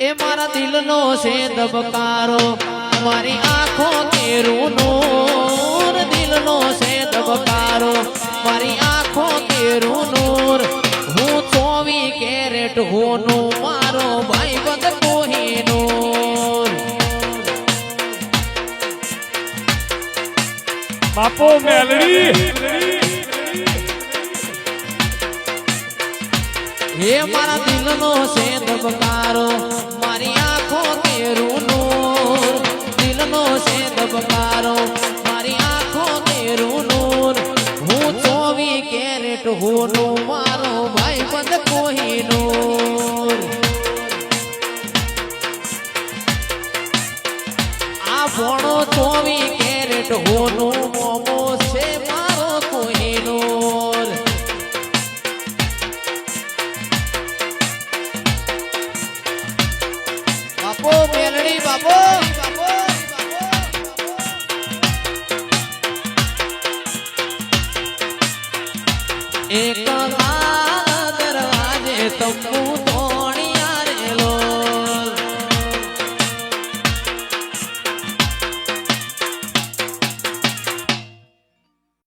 એ મારા દિલનો છે ધબકારો મારી આંખો કેરું નૂર દિલનો છે ધબકારો મારી આંખો કેરું નૂર હું 24 કેરેટ હોનું મારો ભાઈબંધ કોહિનૂર બાપો મેલડી હે મારા દિલનો છે ધબકારો મારી આંખો કેરું નૂર દિલનો છે ધબકારો મારી આંખો કેરું નૂર હું 24 કેરેટ હોનું મારો ભાઈબંધ કોહિનૂર આ ભણો 24 કેરેટ હોનું મોમો છે મારો કોહિનૂર બાપો મેલડી બાપો એક દરવાજે તંબુ